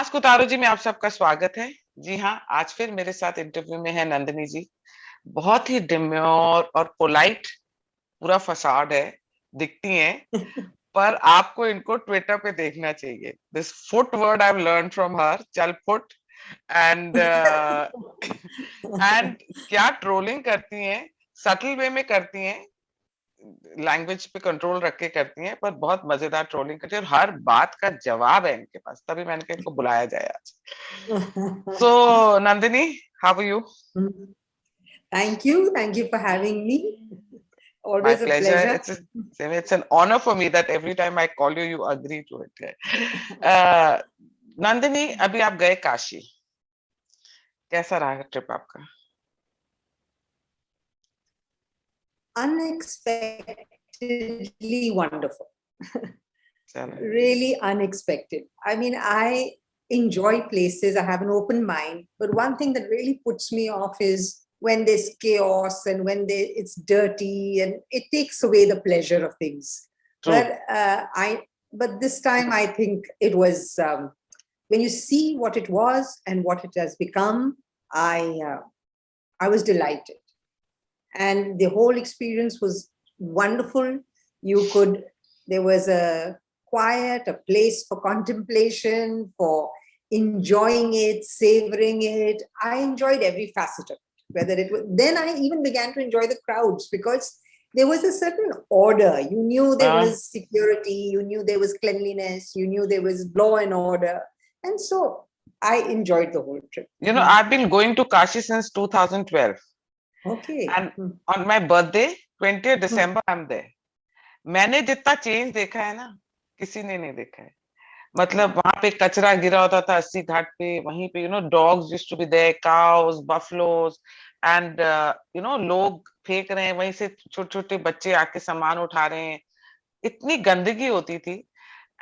Ask उतारो जी में आप सबका स्वागत है। जी हाँ, आज फिर मेरे साथ इंटरव्यू में है नंदिनी जी। बहुत ही डिम्योर और पोलाइट पूरा फसाड है, दिखती हैं, पर आपको इनको ट्विटर पे देखना चाहिए। This foot word I have learn from her, चल फुट। एंड एंड क्या ट्रोलिंग करती हैं, सटल वे में करती हैं, लैंग्वेज पे कंट्रोल रख के करती हैं, पर बहुत मजेदार ट्रोलिंग करती है और हर बात का जवाब है इनके पास, तभी मैंने कहा इनको बुलाया जाए आज। So Nandini, how are you? Thank you for having me. My Always a pleasure. pleasure. It's an honor for me that every time I call you, you agree to it. Nandini, अभी आप गए काशी, कैसा रहा ट्रिप आपका? Unexpectedly wonderful. चलो, Really unexpected. I mean, I enjoy places. I have an open mind. But one thing that really puts me off is when there's chaos and when it's dirty, and it takes away the pleasure of things. true. But this time I think it was when you see what it was and what it has become. I was delighted, and the whole experience was wonderful. There was a quiet, a place for contemplation, for enjoying it, savoring it. I enjoyed every facet of it. Then I even began to enjoy the crowds because there was a certain order. You knew there was security, you knew there was cleanliness, you knew there was law and order. And so I enjoyed the whole trip. You know, I've been going to Kashi since 2012. Okay. And on my birthday, 20th December, I'm there. मैंने जितना change देखा है ना, किसी ने नहीं देखा है। मतलब वहां पे कचरा गिरा होता था 80 घाट पे, वहीं पे dogs used to be there, cows, buffaloes, and लोग फेंक रहे हैं, वहीं से छोटे छोटे बच्चे आके सामान उठा रहे हैं, इतनी गंदगी होती थी।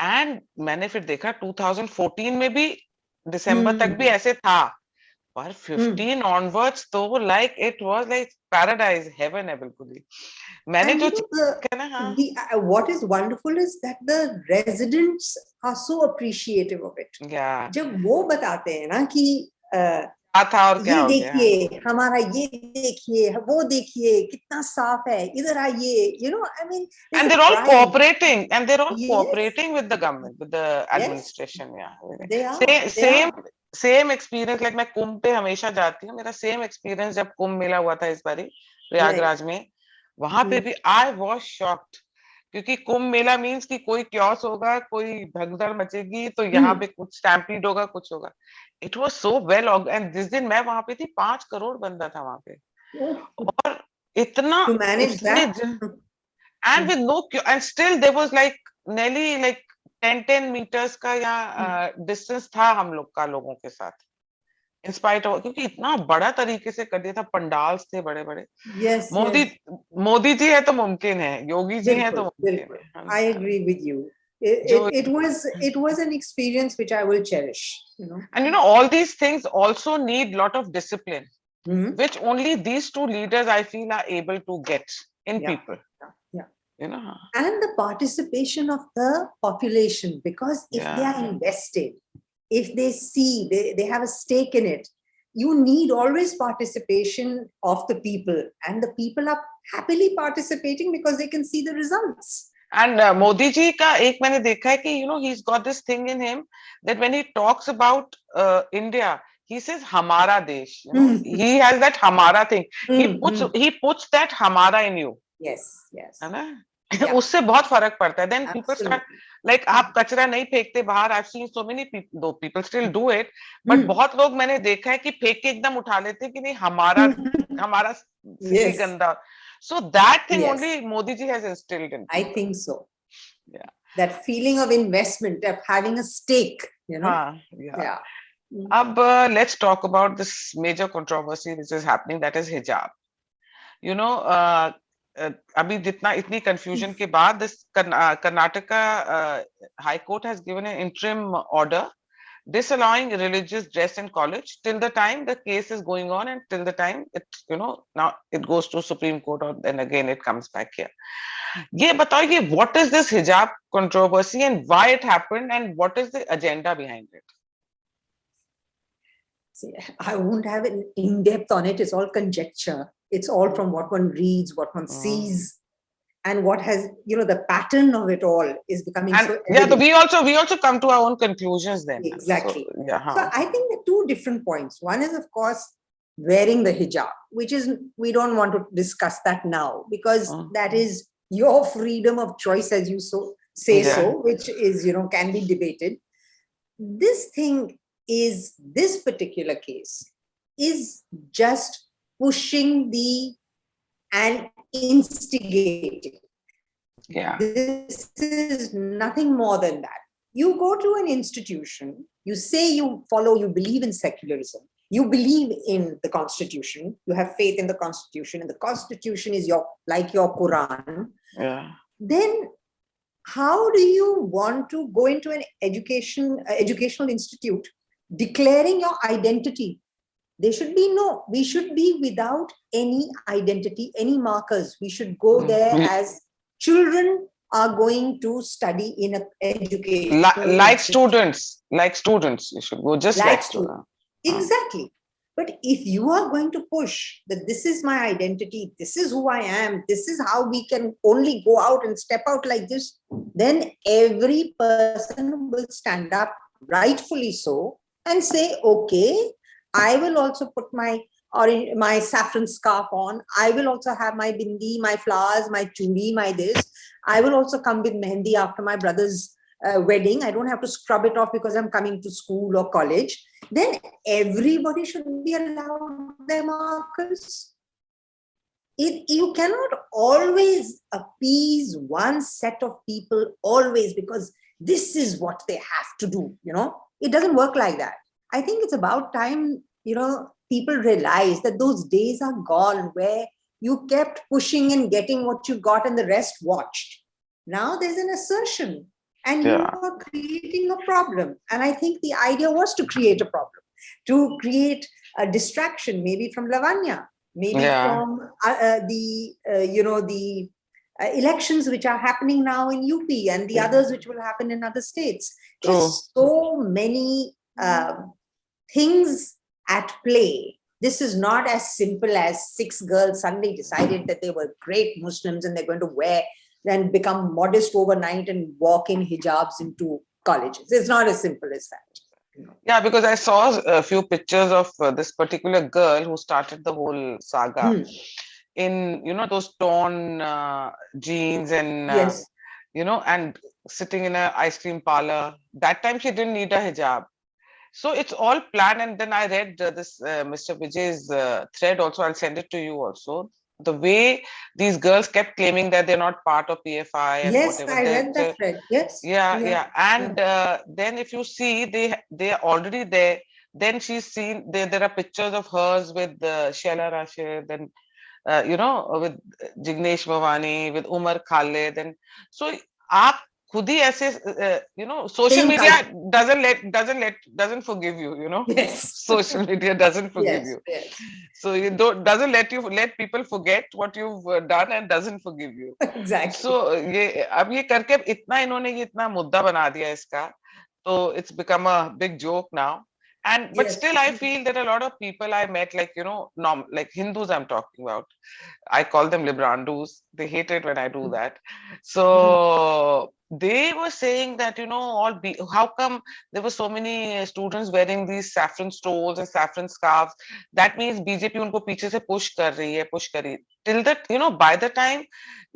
एंड मैंने फिर देखा 2014 में भी दिसंबर तक भी ऐसे था, पर 15 ऑनवर्ड्स तो like it was like paradise, heaven है बिल्कुल ही। मैंने जो what is wonderful is that the residents are so appreciative of it. Yeah. जब वो बताते हैं ना कि था और क्या हो गया, ये देखिए हमारा, ये देखिए वो देखिए कितना साफ है, इधर आइए, I mean, and they're all cooperating, with the government, with the administration. Yes. Same experience, like मैं कुंभ पे हमेशा जाती हूँ, मेरा सेम एक्सपीरियंस जब कुंभ मेला हुआ था इस बारी प्रयागराज में, वहां पे भी आई वाज शॉक्ड, क्योंकि कुंभ मेला मींस कि कोई क्योस होगा, कोई भगदड़ मचेगी, तो यहाँ पे कुछ स्टैम्पीड होगा, कुछ होगा। It was so well organised, and जिस दिन मैं वहां पे थी 5 करोड़ बंदा था वहां पे, और इतना and with no, and still there was like nearly like 10 meters का या डिस्टेंस था हम लोग का लोगों के साथ, इन स्पाइट ऑफ, क्योंकि इतना बड़ा तरीके से कर दिया था, पंडाल्स थे बड़े बड़े। मोदी जी है तो मुमकिन है, योगी जी है तो मुमकिन है। I agree with you. It was an experience which I will cherish. And all these things also need lot of discipline, which only these two leaders I feel are able to get in people. And the participation of the population, because if they are invested, if they see, they have a stake in it, you need always participation of the people, and the people are happily participating because they can see the results. And Modi ji ka ek maine dekha hai ki he's got this thing in him that when he talks about India, he says hamara desh, he has that hamara thing. He puts that hamara in you. Yes. है ना? उससे बहुत फर्क पड़ता है। Then people start like, आप कचरा नहीं फेंकते बाहर, I've seen so many people, though people still do it, but बहुत लोग मैंने देखा है कि फेंक के एकदम उठा लेते हैं कि नहीं हमारा सिटी गंदा। So that thing only Modi ji has instilled in people. I think so. Yeah. That feeling of investment, of having a stake, Ab let's talk about this major controversy which is happening, that is hijab. अभी इतनी confusion के बाद Karnataka High Court has given an interim order disallowing religious dress in college till the time the case is going on, and till the time now it goes to Supreme Court, or then again it comes back here. ये बताओ, what is this hijab controversy and why it happened and what is the agenda behind it? See, I won't have an in-depth on it. It's all conjecture. It's all from what one reads, what one sees, and what has, the pattern of it all is becoming And so yeah, so evident. we also come to our own conclusions then. So Exactly. yeah. So I think there are two different points. One is, of course, wearing the hijab, which is, we don't want to discuss that now, because that is your freedom of choice, as you say, which is, can be debated. This thing is, this particular case is just pushing and instigating. Yeah. This is nothing more than that. You go to an institution, you say you believe in secularism, you believe in the Constitution, you have faith in the Constitution, and the Constitution is like your Quran. Yeah. Then how do you want to go into an educational institute declaring your identity? We should be without any identity, any markers. We should go there as children are going to study in an education. Like students, you should go just like students. Exactly. But if you are going to push that this is my identity, this is who I am, this is how we can only go out and step out like this, then every person will stand up, rightfully so, and say, okay, I will also put my saffron scarf on. I will also have my bindi, my flowers, my chudi, my this. I will also come with mehendi after my brother's wedding. I don't have to scrub it off because I'm coming to school or college. Then everybody should be allowed their markers. You cannot always appease one set of people always because this is what they have to do. It doesn't work like that. I think it's about time, people realize that those days are gone where you kept pushing and getting what you got and the rest watched. Now there's an assertion and you are creating a problem. And I think the idea was to create a problem, to create a distraction, maybe from Lavanya, maybe from the elections which are happening now in UP and the others which will happen in other states. There's so many things at play. This is not as simple as 6 girls suddenly decided that they were great Muslims and they're going to wear and become modest overnight and walk in hijabs into colleges. It's not as simple as that. Yeah, because I saw a few pictures of this particular girl who started the whole saga in, those torn jeans and, and sitting in an ice cream parlor. That time she didn't need a hijab. So it's all planned. And then I read this Mr. Vijay's thread also. I'll send it to you also. The way these girls kept claiming that they're not part of PFI and whatever. I read that thread. Yes. Yeah. And then if you see, they are already there. Then she's seen, there are pictures of hers with Sheila Rashid and, with Jignesh Bhavani, with Umar Khalid. And so, aap खुद ही ऐसे social media doesn't forgive you. Social media doesn't forgive you. So it doesn't let people forget what you've done and doesn't forgive you. Exactly. So अब ये करके इतना इन्होंने ये इतना मुद्दा बना दिया इसका, so it's become a big joke now. But still I feel that a lot of people I met, like like Hindus I'm talking about, I call them Librandus. They hate it when I do that. So they were saying that, how come there were so many students wearing these saffron stoles and saffron scarves? That means BJP उनको पीछे से push कर रही है. Till that, by the time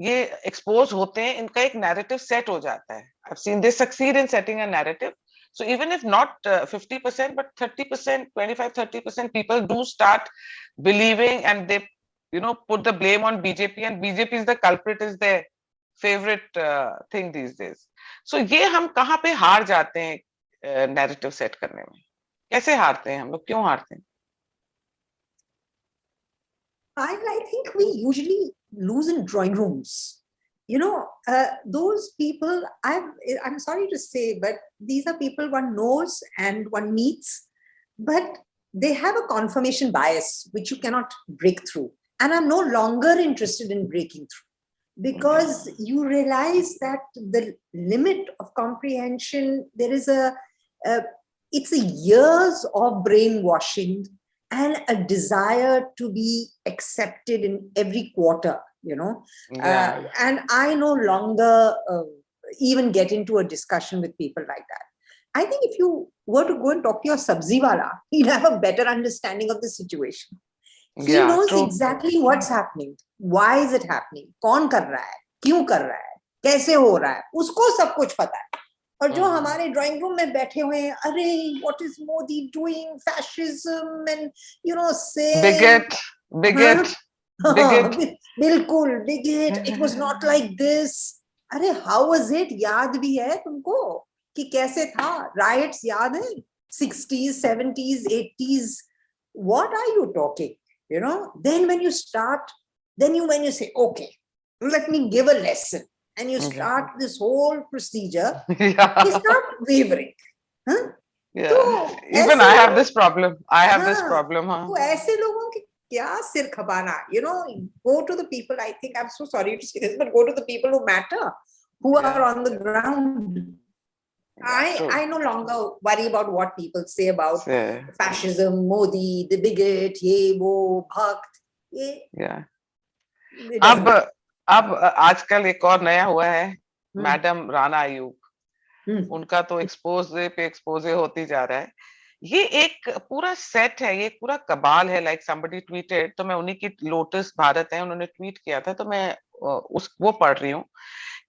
ये expose होते हैं, इनका एक narrative set हो जाता है. I've seen they succeed in setting a narrative. So even if not 50%, but 30%, 25-30% people do start believing, and they put the blame on BJP, and BJP is the culprit, is their favorite thing these days. So ये हम कहाँ पे हार जाते हैं narrative set करने में? कैसे हारते हैं हम लोग? क्यों हारते हैं? I think we usually lose in drawing rooms. Those people, I'm sorry to say, but these are people one knows and one meets, but they have a confirmation bias which you cannot break through. And I'm no longer interested in breaking through, because you realize that the limit of comprehension, there is it's a years of brainwashing and a desire to be accepted in every quarter, you know. Yeah. And I no longer even get into a discussion with people like that. I think if you were to go and talk to your sabzi wala, he'll have a better understanding of the situation. He Yeah, knows true. exactly what's happening. Why is it happening? कौन कर रहा है? क्यों कर रहा है? कैसे हो रहा है? उसको सब कुछ पता है. और जो हमारे ड्राइंग रूम में बैठे हुए हैं, अरे what is Modi doing? Fascism and saying Bigot, bigot, bigot. बिल्कुल bigot. It was not like this. अरे how was it? याद भी है तुमको कि कैसे था? Riots याद है? 60s, 70s, 80s. What are you talking? Then when you start, when you say, okay, let me give a lesson, and you start this whole procedure, Yeah. you start wavering. Huh? Yeah. तो Even ऐसे I have लोगों- this problem. I have this हाँ, problem, huh? तो ऐसे लोगों के क्या सिर खपाना? Go to the people. I think, I'm so sorry to say this, but go to the people who matter, who are on the ground. I no longer worry about what people say about fascism, Modi, the bigot, ye wo bhakt. Yeah. It doesn't matter. अब आजकल एक और नया हुआ है, madam Rana आयोग. उनका तो एक्सपोजे पे एक्सपोजे होती जा रहा है. ये एक पूरा सेट है, ये एक पूरा कबाल है. लाइक somebody tweeted, तो मैं उन्हीं की लोटस भारत है, उन्होंने ट्वीट किया था, तो मैं वो पढ़ रही हूँ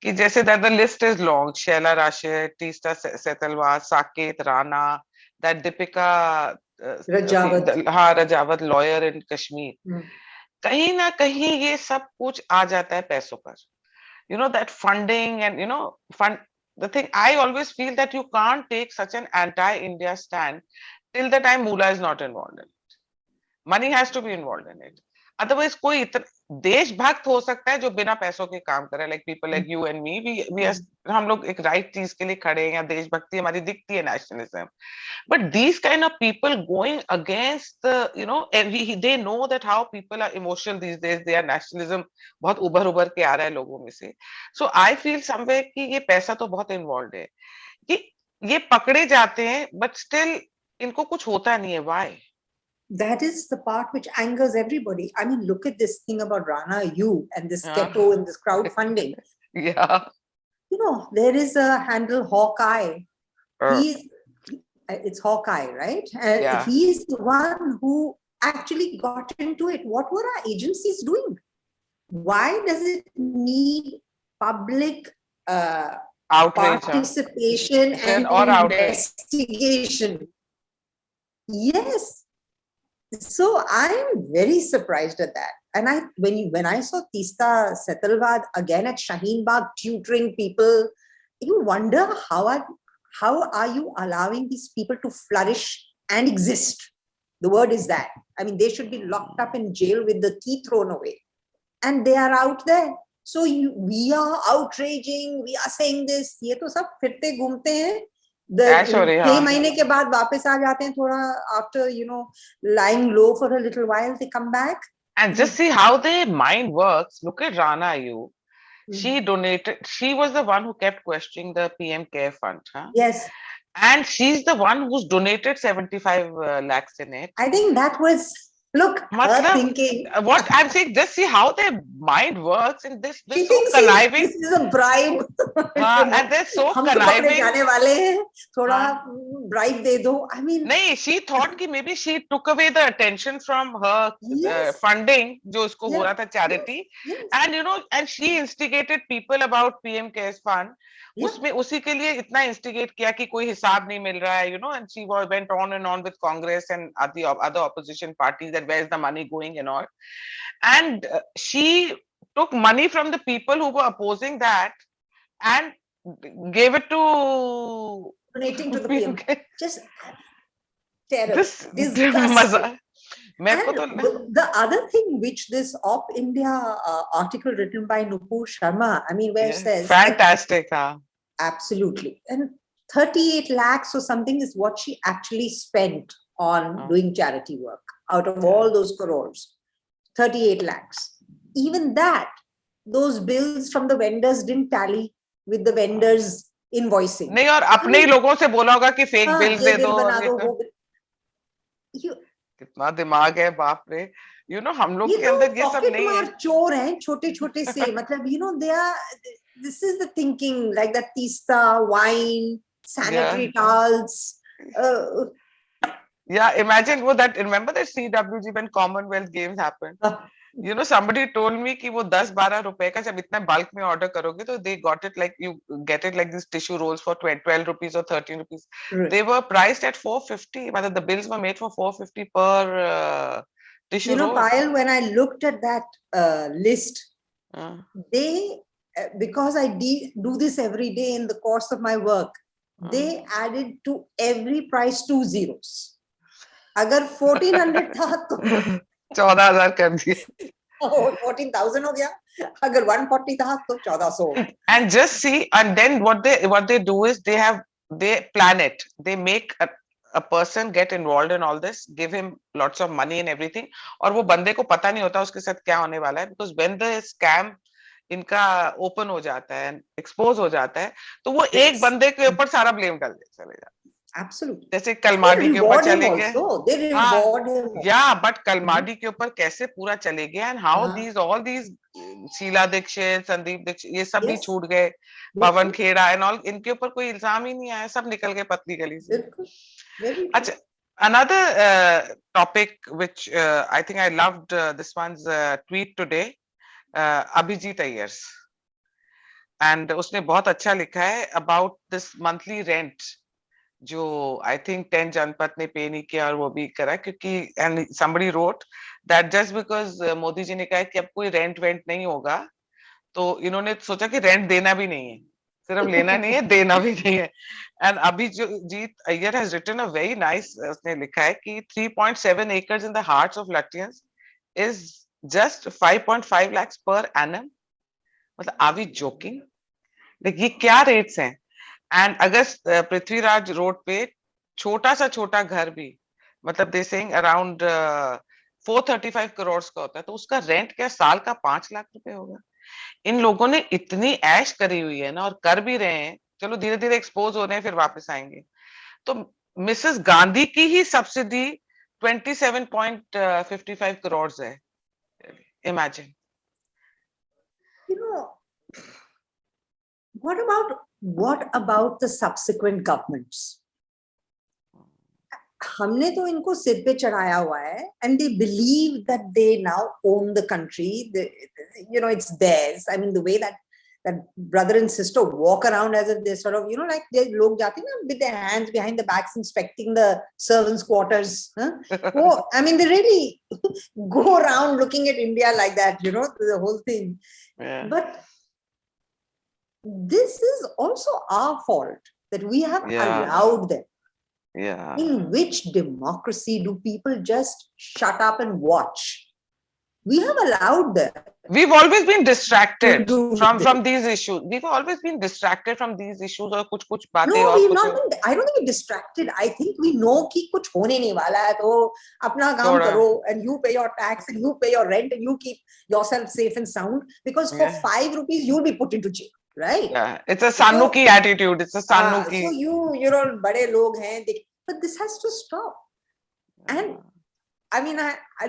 कि जैसे that the list is long. Shehla Rashid, Teesta Setalvad, Saket Rana, that Deepika Rajawat lawyer in Kashmir. कहीं ना कहीं ये सब कुछ आ जाता है पैसों पर. That funding and fund. The thing I always feel that you can't take such an anti-India stand till the time Moolah is not involved in it. Money has to be involved in it. Otherwise कोई देशभक्त हो सकता है जो बिना पैसों के काम करे. Like people like you and me, we are, हम लोग एक right चीज के लिए खड़े हैं, या देशभक्ति हमारी दिखती है, nationalism. But these kind of people going against they know that how people are emotional these days. Their nationalism बहुत उभर के आ रहा है लोगों में से. So I feel somewhere कि ये पैसा तो बहुत involved है, कि ये पकड़े जाते हैं, but still इनको कुछ होता नहीं है. Why? That is the part which angers everybody. I mean, look at this thing about Rana Yu and this ghetto and this crowdfunding. Yeah. There is a handle Hawkeye. It's Hawkeye, right? Yeah. He's the one who actually got into it. What were our agencies doing? Why does it need public outrage, participation and investigation? Yes. So I'm very surprised at that. And when I saw Teesta Setalvad again at Shaheen Bagh tutoring people, you wonder how are you allowing these people to flourish and exist? The word is that. I mean, they should be locked up in jail with the key thrown away. And they are out there. So we are outraging, we are saying this. ये तो सब फिरते घूमते हैं. 6 महीने के बाद वापस आ जाते हैं थोड़ा, after lying low for a little while, they come back. And just see how their mind works. Look at Rana Ayu. She was the one who kept questioning the PM Care Fund. Huh? Yes. And she's the one who's donated 75 lakhs in it. I think that was, look, her thinking. What I'm saying, just see how their mind works in this. She thinks this is a bribe. And they're so conniving. जाने वाले हैं, थोड़ा bribe दे दो. I mean, नहीं, she thought कि maybe she took away the attention from her funding जो उसको हो रहा था charity, and and she instigated people about PM Cares Fund. उसमें उसी के लिए इतना instigate किया कि कोई हिसाब नहीं मिल रहा है, and she went on and on with Congress and other opposition parties that where's the money going and all. And she took money from the people who were opposing that and gave it to donating to the PM. Just terrible. Disgusting. The other thing which this Op India article written by Nupur Sharma, I mean, where it says fantastic, absolutely, and 38 lakhs or something is what she actually spent on doing charity work out of all those crores. 38 lakhs. Even that, those bills from the vendors didn't tally with the vendors' invoicing नहीं, और अपने ही लोगों से बोला होगा कि fake bills ये दे bill दो, बना और दो, वो बिल। कितना दिमाग है, बाप रे। हम लोग ये के तो अंदर ये सब पॉकेट नहीं मार है। चोर हैं, छोटे छोटे से, मतलब they are, this is the thinking, like that Teesta, wine, sanitary towels. Yeah, imagine remember that CWG when Commonwealth Games happened? Somebody told me कि वो 10-12 रुपए का, जब इतना बल्क में ऑर्डर करोगे तो they got it like, you get it like these tissue rolls for 12 rupees or 13 rupees. They were priced at 450. But the bills were made for 450 per tissue roll. Payal, when I looked at that list, they, because I do this every day in the course of my work, they added to every price 2 zeros. अगर 1400 था तो 14,000 कर दिए, 14,000 हो गया. अगर 140 था तो 1,400. And just see, and then what they do is they plan it. They make a person get involved in all this, give him lots of money and everything, और वो बंदे को पता नहीं होता उसके साथ क्या होने वाला है, because when the scam इनका ओपन हो जाता है, एक्सपोज हो जाता है, तो वो एक बंदे के ऊपर सारा ब्लेम डाल दे चले जाते. Absolutely. जैसे कलमाडी के ऊपर चले गए, हाँ, या बट कलमाडी के ऊपर कैसे पूरा चले गए, and how all these Sheila Dikshit, Sandeep Dikshit, ये सब भी छूट गए, पवन खेड़ा एंड ऑल, इनके ऊपर कोई इल्जाम ही नहीं आया, सब निकल गए पतली गली से. अच्छा, another topic which I think I loved this one's tweet today, Abhijit Ayers, and उसने बहुत अच्छा लिखा है about this monthly rent जो आई थिंक 10 जनपद ने पे नहीं किया, और वो भी करा क्योंकि, and somebody wrote that just because Modi ji ने कहा कि अब कोई रेंट वेंट नहीं होगा, तो इन्होंने सोचा कि रेंट देना भी नहीं है, सिर्फ लेना नहीं है, देना भी नहीं है. And Abhijit Iyer has written a very nice, उसने लिखा है कि 3.7 acres in the hearts of Latvians is just 5.5 lakhs per annum. मतलब आर वी जोकिंग? ये क्या रेट्स हैं? एंड अगर पृथ्वीराज रोड पे छोटा सा छोटा घर भी, मतलब दे सेइंग अराउंड 435 करोड़ का होता है, तो उसका रेंट क्या साल का 5 लाख रुपए होगा. इन लोगों ने इतनी ऐश करी हुई है ना, और कर भी रहे हैं, चलो धीरे धीरे एक्सपोज हो रहे हैं, फिर वापस आएंगे. तो मिसेस गांधी की ही सब्सिडी 27.55 करोड़ है. Imagine. what about the subsequent governments? हमने तो इनको सिर पे चढ़ाया हुआ है, and they believe that they now own the country. It's theirs. I mean, the way that brother and sister walk around as if they sort of, like they लोग जाते हैं ना with their hands behind the backs inspecting the servants' quarters. Oh, I mean, they really go around looking at India like that, the whole thing. Yeah. But this is also our fault that we have allowed them. Yeah. In which democracy do people just shut up and watch? We have allowed them. We've always been distracted from these issues. We've always been distracted from these issues. और कुछ बातें. No, we've not been. I don't think we're distracted. I think we know कि कुछ होने नहीं वाला है, तो अपना काम करो, and you pay your tax, and you pay your rent, and you keep yourself safe and sound. Because for 5 rupees you'll be put into jail. Right? Yeah, it's a Sanuki attitude. It's a Sanuki. So you're बड़े लोग हैं, but this has to stop. And I mean,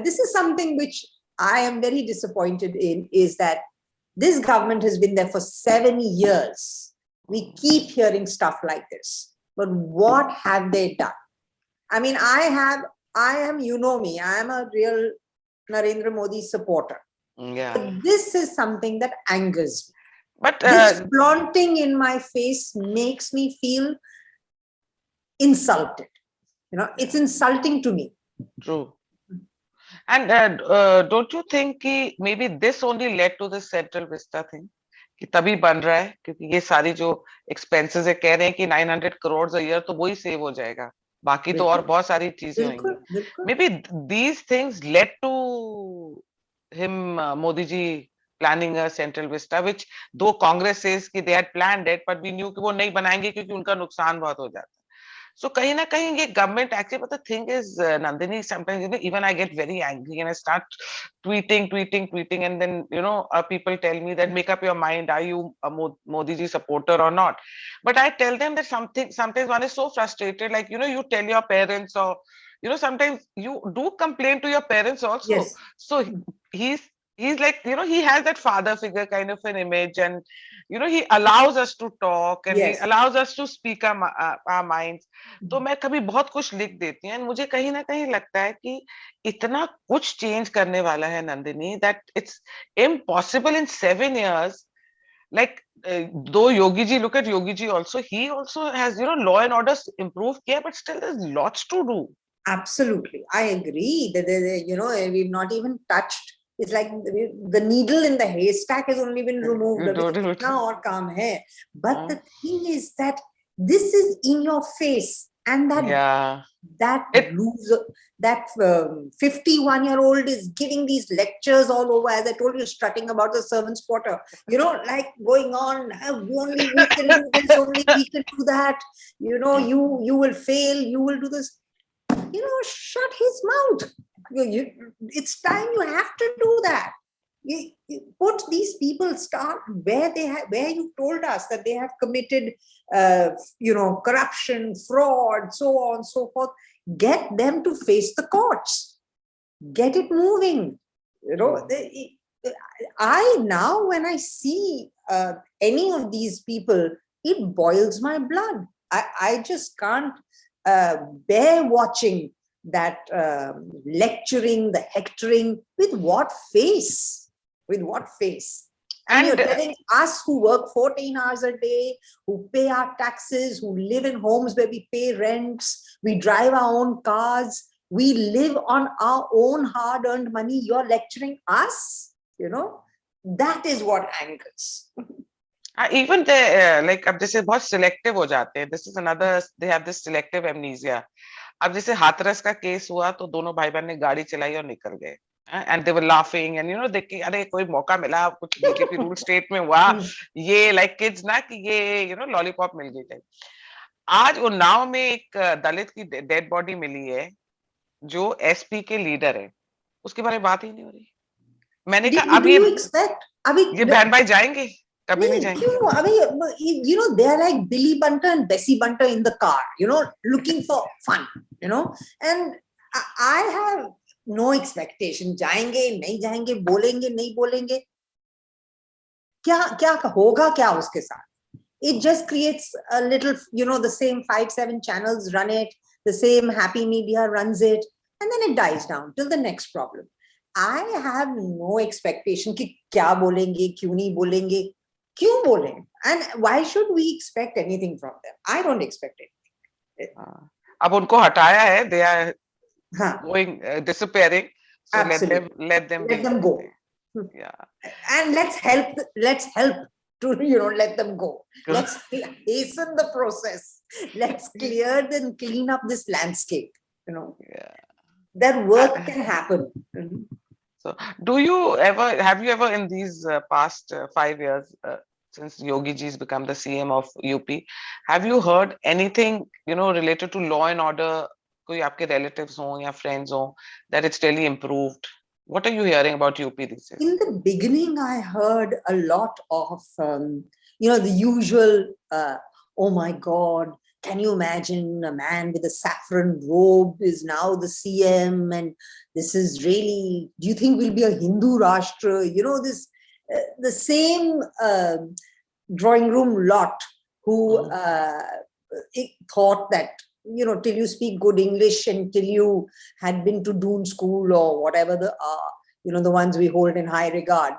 this is something which I am very disappointed in, is that this government has been there for 7 years. We keep hearing stuff like this, but what have they done? I mean, I am, me, I am a real Narendra Modi supporter. Yeah. But this is something that angers me. But this flaunting in my face makes me feel insulted. It's insulting to me. True. And don't you think कि maybe this only led to the Central Vista thing? कि तभी बन रहा है क्योंकि ये सारी जो expenses है, कह रहे हैं कि 900 crores a year, तो वही save हो जाएगा, बाकी तो और बहुत सारी चीजें होंगी. Maybe these things led to him, Modi ji, planning a Central Vista, which though Congress says कि they had planned it, but we knew कि वो नहीं बनाएंगे क्योंकि उनका नुकसान बहुत हो जाता है. So kahin na kahin ye government actually, but the thing is, Nandini, sometimes, even I get very angry and I start tweeting, and then, people tell me that make up your mind, are you a Modi ji supporter or not? But I tell them that sometimes one is so frustrated, like, you tell your parents, or, sometimes you do complain to your parents also. Yes. So he's he's like, he has that father figure kind of an image, and he allows us to talk, and he Yes. allows us to speak our minds. तो मैं कभी बहुत कुछ लिख देती हूँ, मुझे कहीं ना कहीं लगता है कि इतना कुछ चेंज करने वाला है Nandini, that it's impossible in 7 years. Like, though Yogi ji, look at Yogi ji also, he also has, law and order improved kiya, but still there's lots to do. Absolutely, I agree that we've not even touched. It's like the needle in the haystack has only been removed. Now or काम है. But the thing is that this is in your face, and that 51-year-old is giving these lectures all over, as I told you, strutting about the servants' quarter, like going on, only we can do this, only we can do that, you will fail, you will do this. Shut his mouth. It's time you have to do that. You put these people, start where you told us that they have committed, corruption, fraud, so on, so forth. Get them to face the courts. Get it moving. I now, when I see any of these people, it boils my blood. I just can't bear watching that lecturing, the hectoring. With what face? With what face? And you're telling us who work 14 hours a day, who pay our taxes, who live in homes where we pay rents, we drive our own cars, we live on our own hard-earned money. You're lecturing us, that is what angers. Even they, like, अब जैसे बहुत selective हो जाते हैं. This is another, they have this selective amnesia. अब जैसे हाथरस का case हुआ तो दोनों भाई बहन ने गाड़ी चलाई और निकल गए. And they were laughing, and देख के अरे कोई मौका मिला, कुछ बीजेपी रूल स्टेट में हुआ, ये like kids ना कि ये लॉलीपॉप मिल गई टाइप. आज उन्नाव में एक दलित की डेड बॉडी मिली है जो एसपी के लीडर है, उसके बारे में बात ही नहीं हो रही. मैंने कहा अब ये बहन भाई जाएंगे, कभी नहीं जाएंगे. क्यों? अभी they are like Billy Bunter and Bessie Bunter in the car, looking for fun, and I have no expectation. जाएंगे नहीं जाएंगे, बोलेंगे नहीं बोलेंगे, क्या होगा क्या उसके साथ? It just creates a little, the same 5-7 channels run it, the same happy media runs it, and then it dies down till the next problem. I have no expectation कि क्या बोलेंगे, क्यों नहीं बोलेंगे, क्यों बोलें, and why should we expect anything from them? I don't expect anything. अब उनको हटाया है, they are going, disappearing, so let them go. Yeah, and let's help to let them go. Let's hasten the process. Let's clear and clean up this landscape. That work can happen. So have you ever in these past 5 years, since Yogi ji has become the CM of UP, have you heard anything related to law and order, कोई आपके relatives हो या friends हो, that it's really improved? What are you hearing about UP these days? In the beginning, I heard a lot of, the usual, oh my God, can you imagine a man with a saffron robe is now the CM? And this is really, do you think we'll be a Hindu Rashtra? The same drawing room lot who thought that, till you speak good English and till you had been to Doon School or whatever the ones we hold in high regard,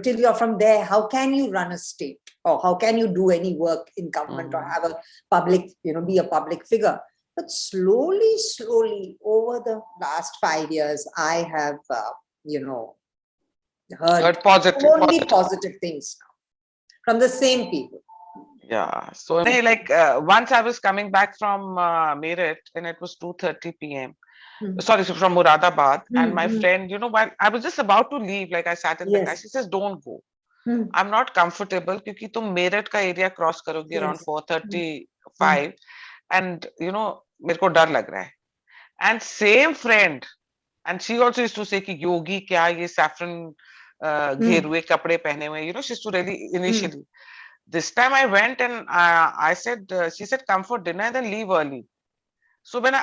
till you're from there, how can you run a state, or how can you do any work in government or have a public, be a public figure? But slowly over the last 5 years, I have, heard only positive things now from the same people. Yeah. So like once I was coming back from Meerut and it was 2:30 p.m. Sorry, from Muradabad, and my friend, while I was just about to leave, like I sat in the car, she says, "Don't go. I'm not comfortable because तुम Meerut का area cross करोगी around 4:35, and मेरे को डर लग रहा है. And same friend, and she also used to say कि yogi क्या ये saffron घेर हुए कपड़े पहने हुए, she used to really initially. This time I went and I said, she said come for dinner and then leave early. So when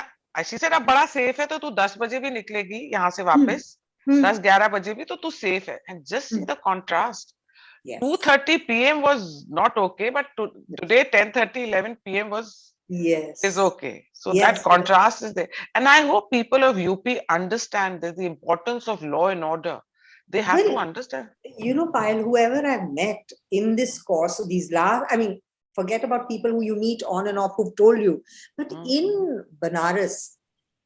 she said अब बड़ा safe है तो तू 10 बजे भी निकलेगी यहाँ से वापस 10-11 बजे भी तो तू safe है. And just see the contrast. Yes. 2:30 p.m. was not okay, but today 10:30, 11 p.m. is okay. So that contrast is there. And I hope people of UP understand that the importance of law and order. They have to understand. Payal, whoever I've met in this course of these forget about people who you meet on and off who've told you. But in Banaras,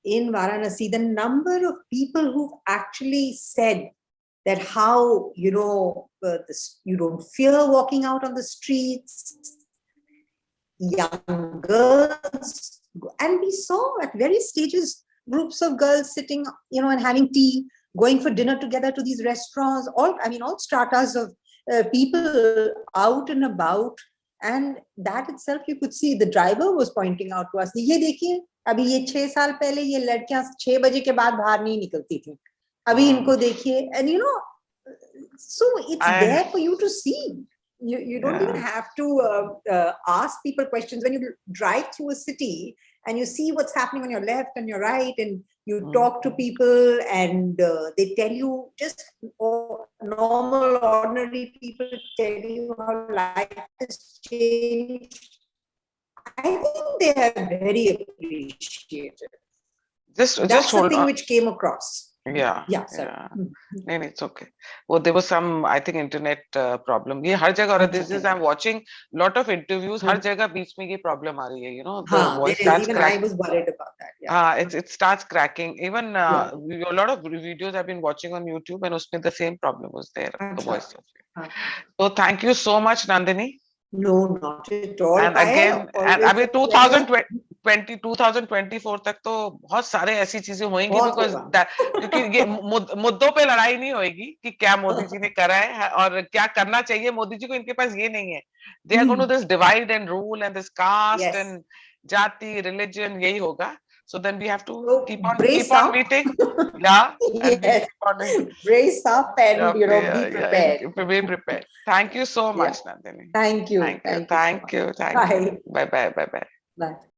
in Varanasi, the number of people who've actually said that how, you don't fear walking out on the streets, young girls. And we saw at various stages, groups of girls sitting, and having tea, going for dinner together to these restaurants, all stratas of people out and about. And that itself, you could see, the driver was pointing out to us, ये देखिए, अभी ये 6 साल पहले ये लड़कियां 6 बजे के बाद बाहर नहीं निकलती थी. अभी इनको देखिए. And so it's there for you to see. You don't even have to ask people questions. When you drive through a city and you see what's happening on your left and your right, and you talk to people and they tell you, just normal, ordinary people tell you how life has changed. I think they are very appreciative. That's the thing which came across. Yeah. No, it's okay. Well, there was some, I think, internet problem. ये हर जगह, this is, I'm watching lot of interviews. हर जगह बीच में ये problem आ रही है. The voice starts cracking. I was worried about that. It starts cracking. Even a lot of videos I've been watching on YouTube, and उसमें the same problem was there. The voice. So thank you so much, Nandini. No, not at all. And again, and अभी 2024 तक तो बहुत सारे ऐसी चीजें होंगी, क्योंकि ये मुद्दों पे लड़ाई नहीं होगी कि क्या मोदी जी ने करा है और क्या करना चाहिए मोदी जी को. इनके पास ये नहीं है. They are going to this divide and rule and this caste and jati, religion, यही होगा. So then we have to keep on meeting. Brace up and be prepared. Be prepared. Thank you so much, Nandini. Thank you. Thank you. Bye. Bye.